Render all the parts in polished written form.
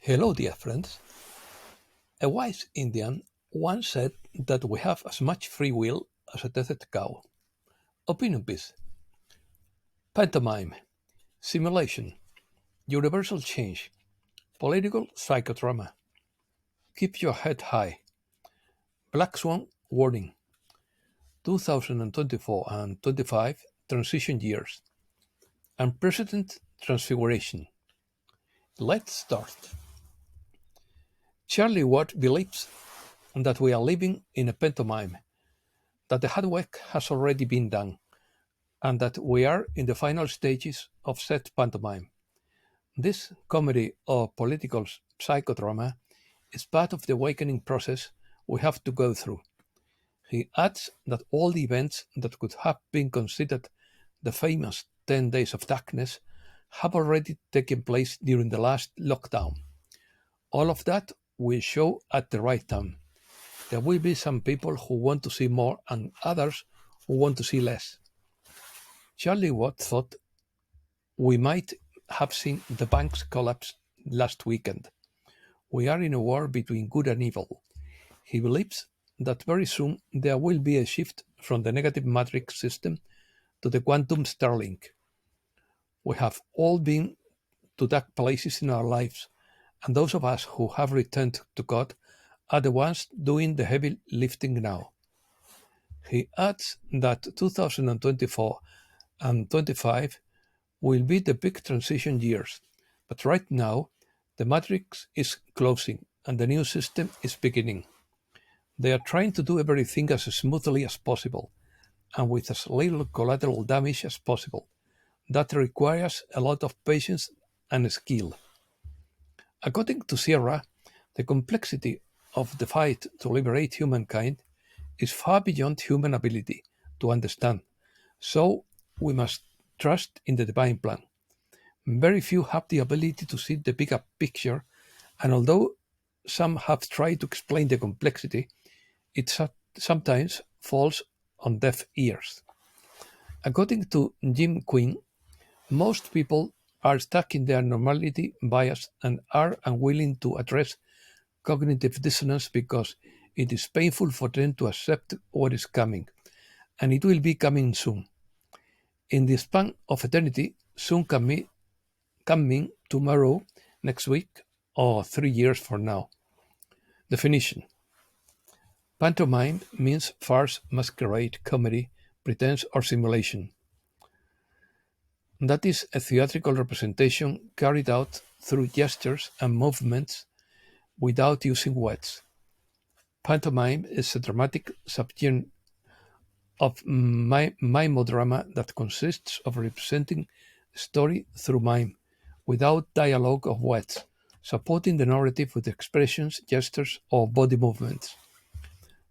Hello, dear friends. A wise Indian once said that we have as much free will as a tethered cow. Opinion piece. Pantomime. Simulation. Universal change. Political psychodrama. Keep your head high. Black Swan warning. 2024 and 25 transition years. Unprecedented transfiguration. Let's start. Charlie Watt believes that we are living in a pantomime, that the hard work has already been done, and that we are in the final stages of said pantomime. This comedy or political psychodrama is part of the awakening process we have to go through. He adds that all the events that could have been considered the famous 10 days of darkness have already taken place during the last lockdown. All of that will show at the right time. There will be some people who want to see more and others who want to see less. Charlie Watt thought we might have seen the banks collapse last weekend. We are in a war between good and evil. He believes that very soon there will be a shift from the negative matrix system to the quantum Starlink. We have all been to dark places in our lives, and those of us who have returned to God are the ones doing the heavy lifting now. He adds that 2024 and 25 will be the big transition years, but right now the matrix is closing and the new system is beginning. They are trying to do everything as smoothly as possible and with as little collateral damage as possible. That requires a lot of patience and skill. According to Sierra, the complexity of the fight to liberate humankind is far beyond human ability to understand, so we must trust in the divine plan. Very few have the ability to see the bigger picture, and although some have tried to explain the complexity, it sometimes falls on deaf ears. According to Jim Quinn, most people are stuck in their normality bias and are unwilling to address cognitive dissonance because it is painful for them to accept what is coming, and it will be coming soon. In the span of eternity, soon can mean tomorrow, next week, or 3 years from now. Definition. Pantomime means farce, masquerade, comedy, pretense, or simulation. That is a theatrical representation carried out through gestures and movements without using words. Pantomime is a dramatic subgenre of mimeodrama that consists of representing a story through mime, without dialogue of words, supporting the narrative with expressions, gestures, or body movements.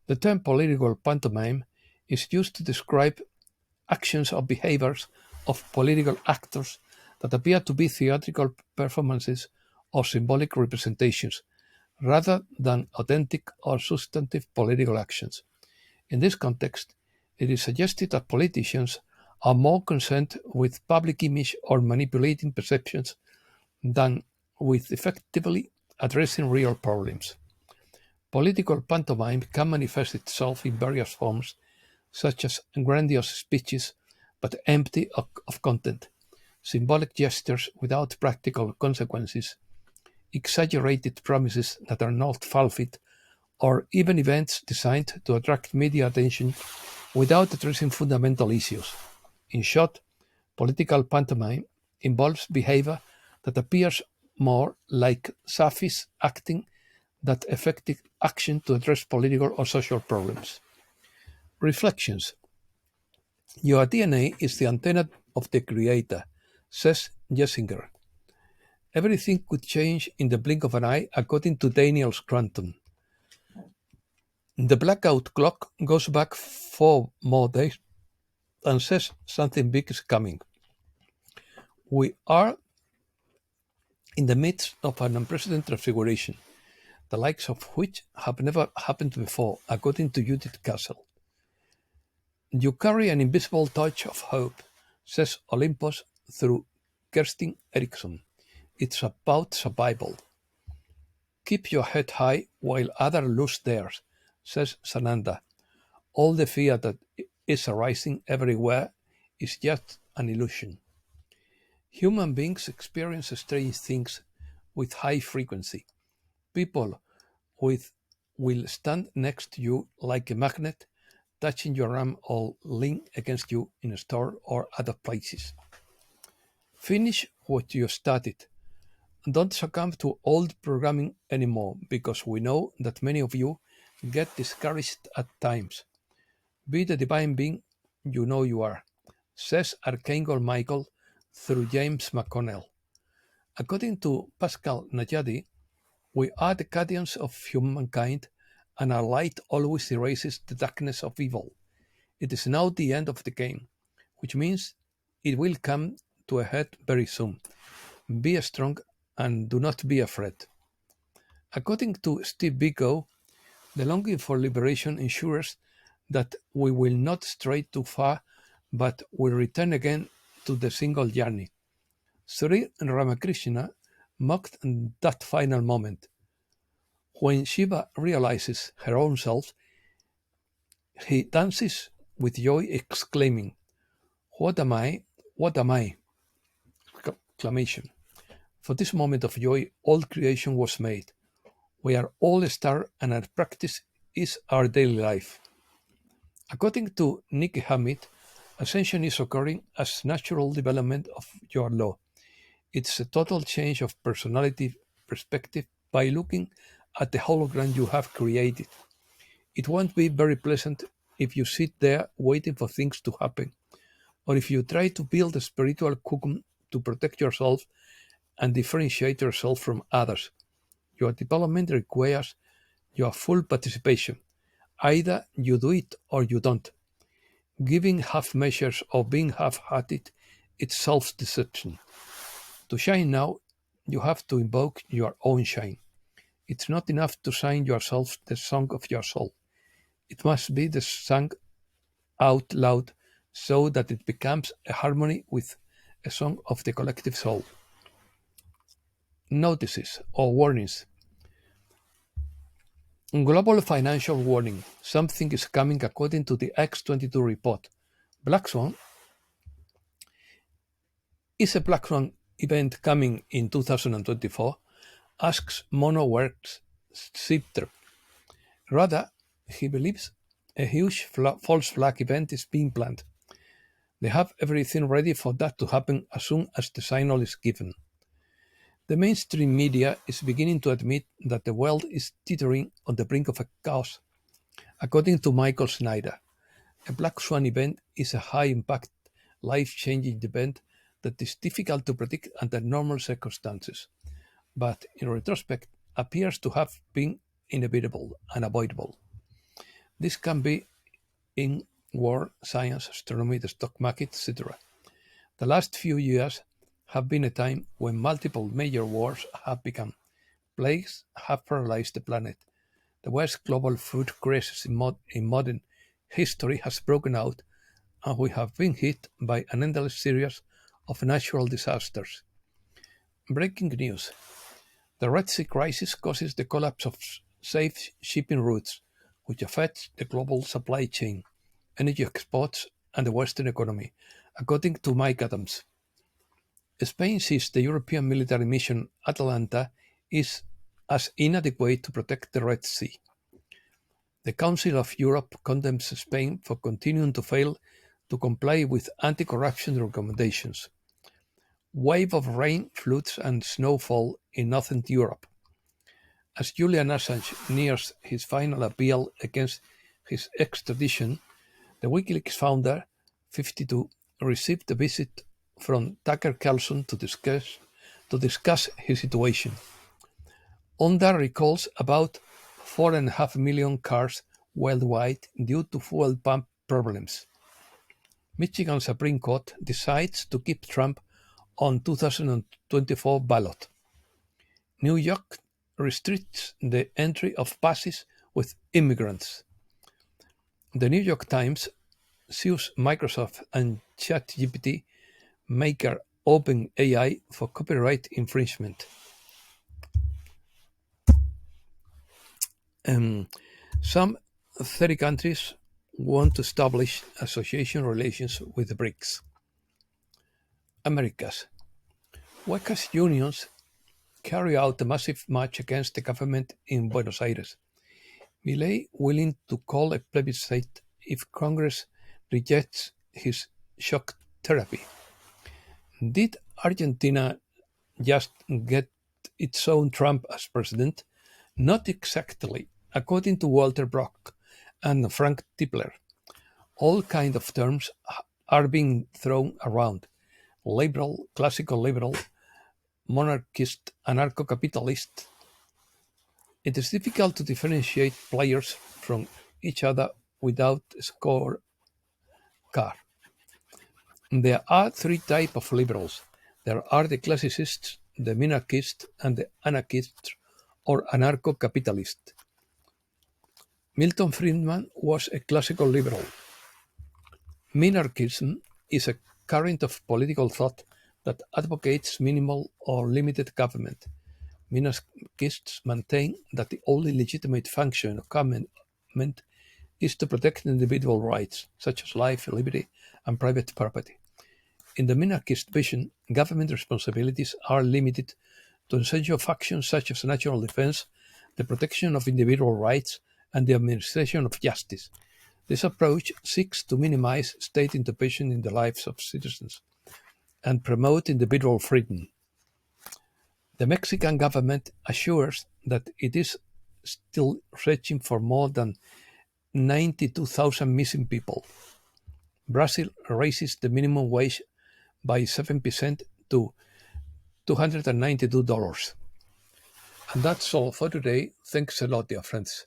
The term political pantomime is used to describe actions or behaviors of political actors that appear to be theatrical performances or symbolic representations, rather than authentic or substantive political actions. In this context, it is suggested that politicians are more concerned with public image or manipulating perceptions than with effectively addressing real problems. Political pantomime can manifest itself in various forms, such as grandiose speeches but empty of content, symbolic gestures without practical consequences, exaggerated promises that are not fulfilled, or even events designed to attract media attention without addressing fundamental issues. In short, political pantomime involves behavior that appears more like surface acting than effective action to address political or social problems. Reflections. Your DNA is the antenna of the Creator, says Jessinger. Everything could change in the blink of an eye, according to Daniel Scranton. The blackout clock goes back 4 more days and says something big is coming. We are in the midst of an unprecedented transfiguration, the likes of which have never happened before, according to Judith Castle. You carry an invisible touch of hope, says Olympus through Kerstin Eriksson. It's about survival. Keep your head high while others lose theirs, says Sananda. All the fear that is arising everywhere is just an illusion. Human beings experience strange things with high frequency. People with will stand next to you like a magnet, touching your arm or lean against you in a store or other places. Finish what you started. Don't succumb to old programming anymore because we know that many of you get discouraged at times. Be the divine being you know you are, says Archangel Michael through James McConnell. According to Pascal Najadi, we are the guardians of humankind, and our light always erases the darkness of evil. It is now the end of the game, which means it will come to a head very soon. Be strong and do not be afraid. According to Steve Biko, the longing for liberation ensures that we will not stray too far, but will return again to the single journey. Sri Ramakrishna mocked that final moment. When Shiva realizes her own self, he dances with joy, exclaiming, "What am I? What am I?" Exclamation. For this moment of joy, all creation was made. We are all a star, and our practice is our daily life. According to Nikki Hamid, ascension is occurring as natural development of your law. It's a total change of personality perspective by looking at the hologram you have created. It won't be very pleasant if you sit there waiting for things to happen, or if you try to build a spiritual cocoon to protect yourself and differentiate yourself from others. Your development requires your full participation. Either you do it or you don't. Giving half measures or being half hearted is self deception. To shine now, you have to invoke your own shine. It's not enough to sing yourself the song of your soul. It must be the sung out loud so that it becomes a harmony with a song of the collective soul. Notices or warnings. Global financial warning. Something is coming according to the X22 report. Black Swan. Is a Black Swan event coming in 2024? Asks Monoworks Sipter. Rather, he believes a huge false flag event is being planned. They have everything ready for that to happen as soon as the signal is given. The mainstream media is beginning to admit that the world is teetering on the brink of a chaos. According to Michael Snyder, a Black Swan event is a high-impact, life-changing event that is difficult to predict under normal circumstances, but in retrospect appears to have been inevitable, unavoidable. This can be in war, science, astronomy, the stock market, etc. The last few years have been a time when multiple major wars have begun. Plagues have paralyzed the planet. The worst global food crisis in modern history has broken out, and we have been hit by an endless series of natural disasters. Breaking news. The Red Sea crisis causes the collapse of safe shipping routes, which affects the global supply chain, energy exports, and the Western economy, according to Mike Adams. Spain sees the European military mission Atalanta is as inadequate to protect the Red Sea. The Council of Europe condemns Spain for continuing to fail to comply with anti-corruption recommendations. Wave of rain, floods, and snowfall in northern Europe. As Julian Assange nears his final appeal against his extradition, the WikiLeaks founder, 52, received a visit from Tucker Carlson to discuss his situation. Honda recalls about 4.5 million cars worldwide due to fuel pump problems. Michigan Supreme Court decides to keep Trump on 2024 ballot. New York restricts the entry of buses with immigrants. The New York Times sues Microsoft and ChatGPT maker OpenAI for copyright infringement. Um, some 30 countries want to establish association relations with the BRICS. Americas. Workers' unions carry out a massive march against the government in Buenos Aires. Milei willing to call a plebiscite if Congress rejects his shock therapy. Did Argentina just get its own Trump as president? Not exactly. According to Walter Brock and Frank Tipler, all kinds of terms are being thrown around: liberal, classical liberal, monarchist, anarcho-capitalist. It is difficult to differentiate players from each other without a scorecard. There are three types of liberals. There are the classicists, the minarchists, and the anarchists or anarcho-capitalists. Milton Friedman was a classical liberal. Minarchism is a current of political thought that advocates minimal or limited government. Minarchists maintain that the only legitimate function of government is to protect individual rights, such as life, liberty, and private property. In the minarchist vision, government responsibilities are limited to essential functions such as national defense, the protection of individual rights, and the administration of justice. This approach seeks to minimize state intervention in the lives of citizens and promote individual freedom. The Mexican government assures that it is still searching for more than 92,000 missing people. Brazil raises the minimum wage by 7% to $292. And that's all for today. Thanks a lot, dear friends.